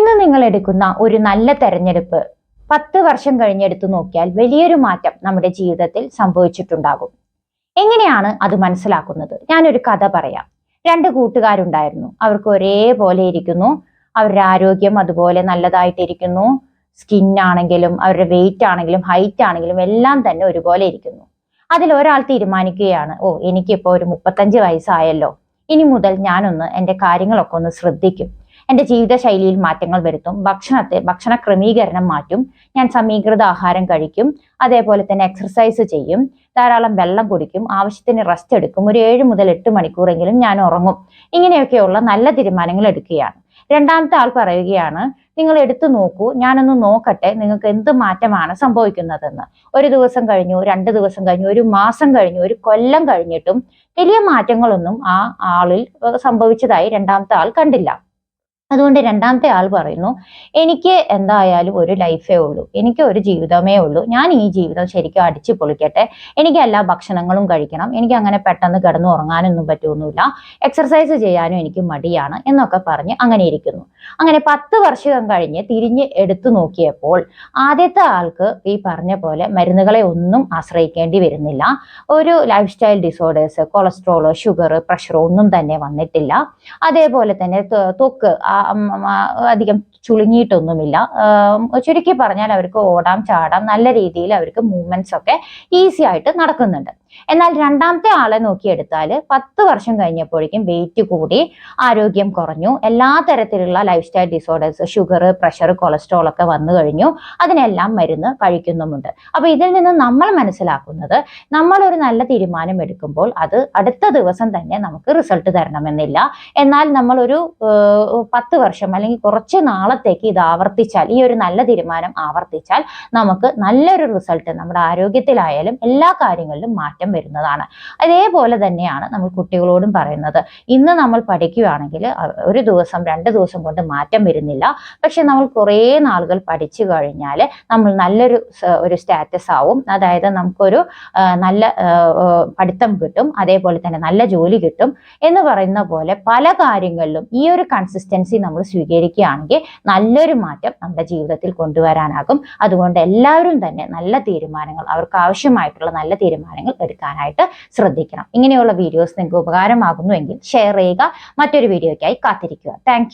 ഇന്ന് നിങ്ങൾ എടുക്കുന്ന ഒരു നല്ല തെരഞ്ഞെടുപ്പ് 10 വർഷം കഴിഞ്ഞെടുത്ത് നോക്കിയാൽ വലിയൊരു മാറ്റം നമ്മുടെ ജീവിതത്തിൽ സംഭവിച്ചിട്ടുണ്ടാകും. എങ്ങനെയാണ് അത് മനസ്സിലാക്കുന്നത്? ഞാനൊരു കഥ പറയാം. 2 കൂട്ടുകാരുണ്ടായിരുന്നു. അവർക്ക് ഒരേപോലെ ഇരിക്കുന്നു. അവരുടെ ആരോഗ്യം അതുപോലെ നല്ലതായിട്ടിരിക്കുന്നു. സ്കിൻ ആണെങ്കിലും അവരുടെ വെയിറ്റ് ആണെങ്കിലും ഹൈറ്റ് ആണെങ്കിലും എല്ലാം തന്നെ ഒരുപോലെ ഇരിക്കുന്നു. അതിൽ ഒരാൾ തീരുമാനിക്കുകയാണ്, എനിക്കിപ്പോ ഒരു 35 വയസ്സായല്ലോ, ഇനി മുതൽ ഞാനൊന്ന് എൻ്റെ കാര്യങ്ങളൊക്കെ ഒന്ന് ശ്രദ്ധിക്കും, എൻ്റെ ജീവിതശൈലിയിൽ മാറ്റങ്ങൾ വരുത്തും, ഭക്ഷണ ക്രമീകരണം മാറ്റും, ഞാൻ സമീകൃത ആഹാരം കഴിക്കും, അതേപോലെ തന്നെ എക്സർസൈസ് ചെയ്യും, ധാരാളം വെള്ളം കുടിക്കും, ആവശ്യത്തിന് റെസ്റ്റ് എടുക്കും, ഒരു 7 മുതൽ 8 മണിക്കൂറെങ്കിലും ഞാൻ ഉറങ്ങും. ഇങ്ങനെയൊക്കെയുള്ള നല്ല തീരുമാനങ്ങൾ എടുക്കുകയാണ്. രണ്ടാമത്തെ ആൾ പറയുകയാണ്, നിങ്ങൾ എടുത്തു നോക്കൂ, ഞാനൊന്ന് നോക്കട്ടെ നിങ്ങൾക്ക് എന്ത് മാറ്റമാണ് സംഭവിക്കുന്നതെന്ന്. ഒരു ദിവസം കഴിഞ്ഞു, 2 ദിവസം കഴിഞ്ഞു, ഒരു മാസം കഴിഞ്ഞു, ഒരു കൊല്ലം കഴിഞ്ഞിട്ടും വലിയ മാറ്റങ്ങളൊന്നും ആ ആളിൽ സംഭവിച്ചതായി രണ്ടാമത്തെ ആൾ കണ്ടില്ല. അതുകൊണ്ട് രണ്ടാമത്തെ ആൾ പറയുന്നു, എനിക്ക് എന്തായാലും ഒരു ലൈഫേ ഉള്ളൂ, എനിക്ക് ഒരു ജീവിതമേ ഉള്ളൂ, ഞാൻ ഈ ജീവിതം ശരിക്കും അടിച്ചു പൊളിക്കട്ടെ, എനിക്ക് എല്ലാ ഭക്ഷണങ്ങളും കഴിക്കണം, എനിക്ക് അങ്ങനെ പെട്ടെന്ന് കിടന്നു ഉറങ്ങാനൊന്നും പറ്റുമൊന്നുമില്ല, എക്സർസൈസ് ചെയ്യാനും എനിക്ക് മടിയാണ് എന്നൊക്കെ പറഞ്ഞ് അങ്ങനെ ഇരിക്കുന്നു. അങ്ങനെ 10 വർഷം കഴിഞ്ഞ് തിരിഞ്ഞ് എടുത്തു നോക്കിയപ്പോൾ ആദ്യത്തെ ആൾക്ക് ഈ പറഞ്ഞ പോലെ മരുന്നുകളെ ഒന്നും ആശ്രയിക്കേണ്ടി വരുന്നില്ല. ഒരു life style disorders, cholesterol, sugar, pressure ഒന്നും തന്നെ വന്നിട്ടില്ല. അതേപോലെ തന്നെ ത്വക്ക് അധികം ചുളുങ്ങിയിട്ടൊന്നുമില്ല. ചുരുക്കി പറഞ്ഞാൽ അവർക്ക് ഓടാം, ചാടാം, നല്ല രീതിയിൽ അവർക്ക് മൂവ്മെന്റ്സ് ഒക്കെ ഈസി ആയിട്ട് നടക്കുന്നുണ്ട്. എന്നാൽ രണ്ടാമത്തെ ആളെ നോക്കിയെടുത്താൽ 10 വർഷം കഴിഞ്ഞപ്പോഴേക്കും വെയിറ്റ് കൂടി, ആരോഗ്യം കുറഞ്ഞു, എല്ലാ തരത്തിലുള്ള life style disorders, sugar, pressure, cholesterol ഒക്കെ വന്നു കഴിഞ്ഞു, അതിനെല്ലാം മരുന്ന് കഴിക്കുന്നുമുണ്ട്. അപ്പൊ ഇതിൽ നിന്ന് നമ്മൾ മനസ്സിലാക്കുന്നത്, നമ്മൾ ഒരു നല്ല തീരുമാനം എടുക്കുമ്പോൾ അത് അടുത്ത ദിവസം തന്നെ നമുക്ക് റിസൾട്ട് തരണമെന്നില്ല. എന്നാൽ നമ്മൾ ഒരു 10 വർഷം അല്ലെങ്കിൽ കുറച്ച് നാളത്തേക്ക് ഇത് ആവർത്തിച്ചാൽ, ഈ ഒരു നല്ല തീരുമാനം ആവർത്തിച്ചാൽ നമുക്ക് നല്ലൊരു റിസൾട്ട് നമ്മുടെ ആരോഗ്യത്തിലായാലും എല്ലാ കാര്യങ്ങളിലും മാറ്റം വരുന്നതാണ്. അതേപോലെ തന്നെയാണ് നമ്മൾ കുട്ടികളോടും പറയുന്നത്. ഇന്ന് നമ്മൾ പഠിക്കുകയാണെങ്കിൽ ഒരു ദിവസം 2 ദിവസം കൊണ്ട് മാറ്റം വരുന്നില്ല. പക്ഷെ നമ്മൾ കുറേ നാളുകൾ പഠിച്ചു കഴിഞ്ഞാൽ നമ്മൾ നല്ലൊരു സ്റ്റാറ്റസ് ആവും. അതായത് നമുക്കൊരു നല്ല പഠിത്തം കിട്ടും, അതേപോലെ തന്നെ നല്ല ജോലി കിട്ടും എന്ന് പറയുന്ന പോലെ പല കാര്യങ്ങളിലും ഈ ഒരു കൺസിസ്റ്റൻസി നമ്മൾ സ്വീകരിക്കുകയാണെങ്കിൽ നല്ലൊരു മാറ്റം നമ്മുടെ ജീവിതത്തിൽ കൊണ്ടുവരാനാകും. അതുകൊണ്ട് എല്ലാവരും തന്നെ നല്ല തീരുമാനങ്ങൾ, അവർക്ക് ആവശ്യമായിട്ടുള്ള നല്ല തീരുമാനങ്ങൾ എടുക്കാനായിട്ട് ശ്രദ്ധിക്കണം. ഇങ്ങനെയുള്ള വീഡിയോസ് നിങ്ങൾക്ക് ഉപകാരമാകുന്നുവെങ്കിൽ ഷെയർ ചെയ്യുക. മറ്റൊരു വീഡിയോയ്ക്കായി കാത്തിരിക്കുക. താങ്ക്